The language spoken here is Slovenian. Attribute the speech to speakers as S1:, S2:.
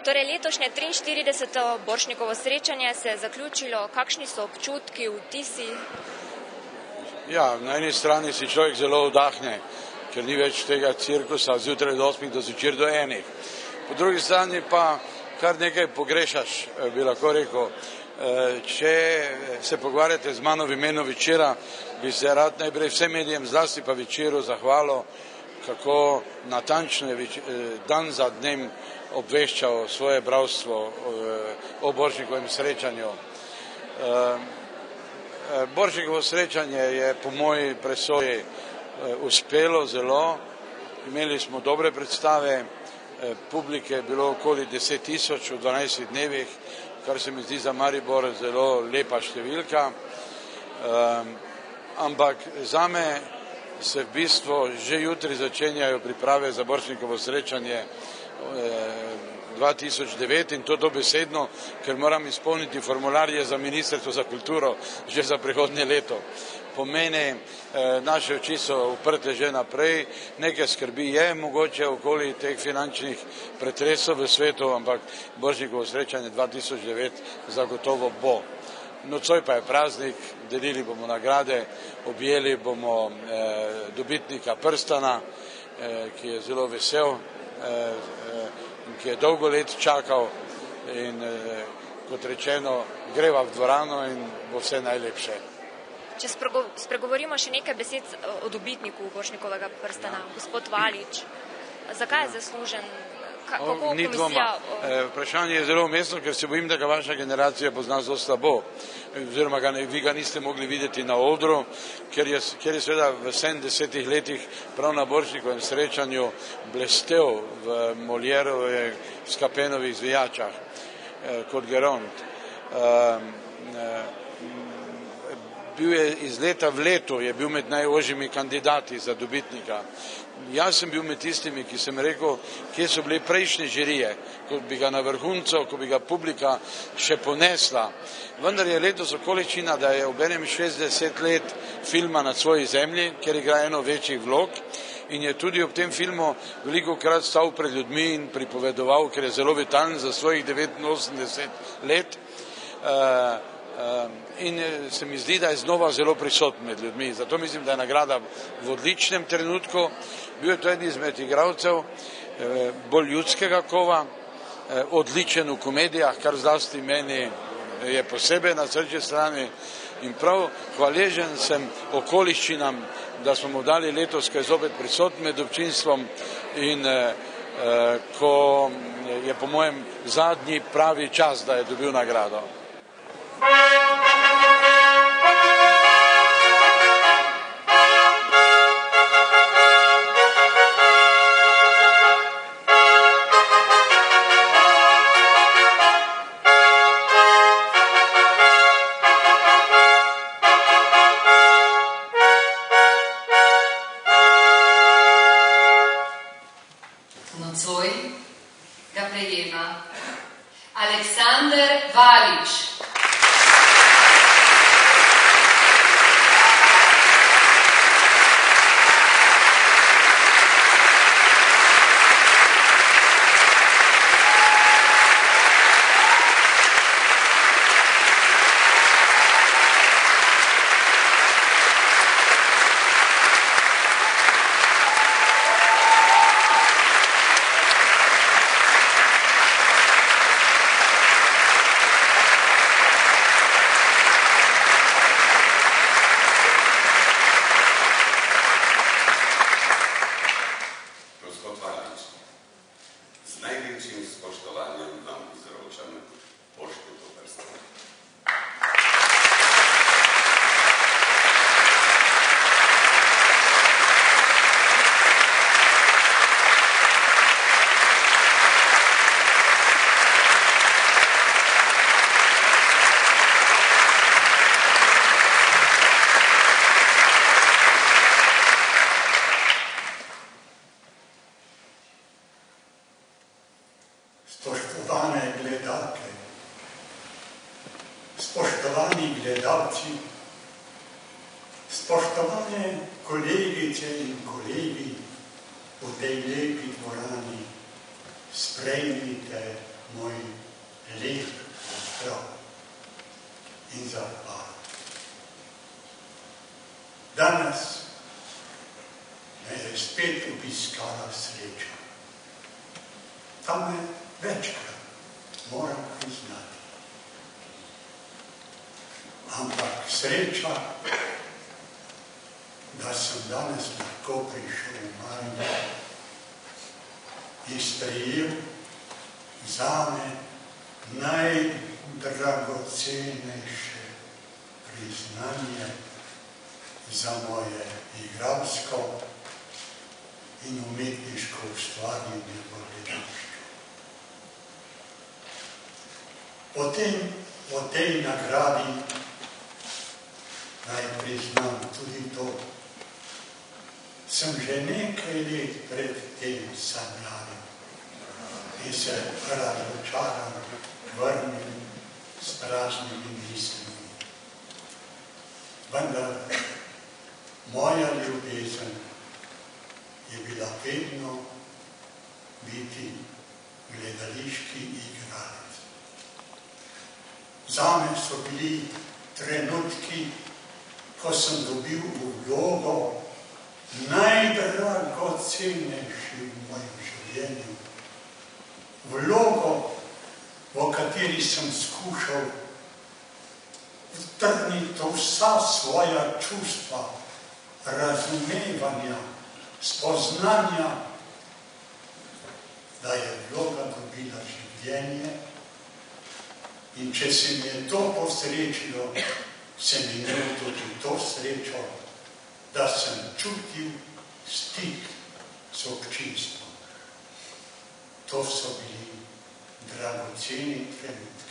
S1: Torej, letošnje 43. Borštnikovo srečanje se je zaključilo. Kakšni so občutki, vtisi?
S2: Ja, na eni strani si človek zelo vdahne, ker ni več tega cirkusa zjutraj do 8 do zvečer do 1. Po drugi strani pa kar nekaj pogrešaš, bi lahko rekel. Če se pogovarjate z mano v imenu Večera, bi se rad najprej vsem medijem, zlasti pa Večeru, zahvalil, kako natančno je dan za dnem obveščal svoje bralstvo o Borštnikovem srečanju. Borštnikovo srečanje je po moji presoji uspelo zelo. Imeli smo dobre predstave, publike je bilo okoli 10.000 v 12 dnevih, kar se mi zdi za Maribor zelo lepa številka. Ampak zame se v bistvu že jutri začenjajo priprave za Borštnikovo srečanje 2009 in to dobesedno, ker moram izpolniti formularje za Ministrstvo za kulturo že za prihodnje leto. Pomeni, naše oči so uprte že naprej, nekaj skrbi je mogoče okoli teh finančnih pretresov v svetu, ampak Borštnikovo srečanje 2009 zagotovo bo. Nocoj pa je praznik, delili bomo nagrade, objeli bomo dobitnika prstana, ki je zelo vesel, ki je dolgo let čakal in kot rečeno greva v dvorano in bo vse najlepše.
S1: Če spregovorimo še nekaj besed o dobitniku Borštnikovega prstana, gospod Valič, zakaj je zaslužen?
S2: Ni dvoma. Vprašanje je zelo umestno, ker se bojim, da ga vaša generacija pozna zelo slabo, oziroma vi ga niste mogli videti na odru, ker je seveda v 70 letih prav na Borštnikovem srečanju blestel v Molièrovih Skapenovih zvijačah kot Geront. Bil je iz leta v leto, je bil med najožjimi kandidati za dobitnika. Jaz sem bil med tistimi, ki sem rekel, kje so bile prejšnje žirije, ko bi ga na vrhuncu, ko bi ga publika še ponesla. Vendar je letos okoličina, da je obenem 60 let filma Na svoji zemlji, ker igra eno večjih vlog in je tudi ob tem filmu veliko krat stal pred ljudmi in pripovedoval, ker je zelo vitalen za svojih 89 let. In se mi zdi, da je znova zelo prisoten med ljudmi. Zato mislim, da je nagrada v odličnem trenutku. Bil je to eden izmed igralcev bolj ljudskega kova, odličen v komedijah, kar zlasti meni je posebej na srčni strani. In prav hvaležen sem okoliščinam, da smo mu dali letos, ko je zopet prisoten med občinstvom in ko je po mojem zadnji pravi čas, da je dobil nagrado.
S3: Nocoj ga prejema Aleksander Valič.
S4: Spoštovane gledalke, spoštovani gledalci, spoštovane kolegice in kolegi v tej lepi dvorani, sprejmite sta me večkrat, moram priznati. Ampak sreča, da sem danes lahko prišel v Maribor in sprejel zame najdragocenejše priznanje za moje igralsko in umetniško ustvarjanje v gledališču. O tej nagradi naj priznam tudi to. Sem že nekaj let pred tem sanjaril in se razočaran vrnil s praznimi mislimi. Vendar moja ljubezen je bila vedno biti gledališki igralec. Zame so bili trenutki, ko sem dobil vlogo najdragocenejši v mojem življenju. Vlogo, v kateri sem skušal vtrniti vsa svoja čustva, razumevanja, spoznanja, da je vloga dobila življenje. In če se mi je to posrečilo, sem imel tudi to srečo, da sem čutil stik s občinstvom. To so bili dragoceni trenutki.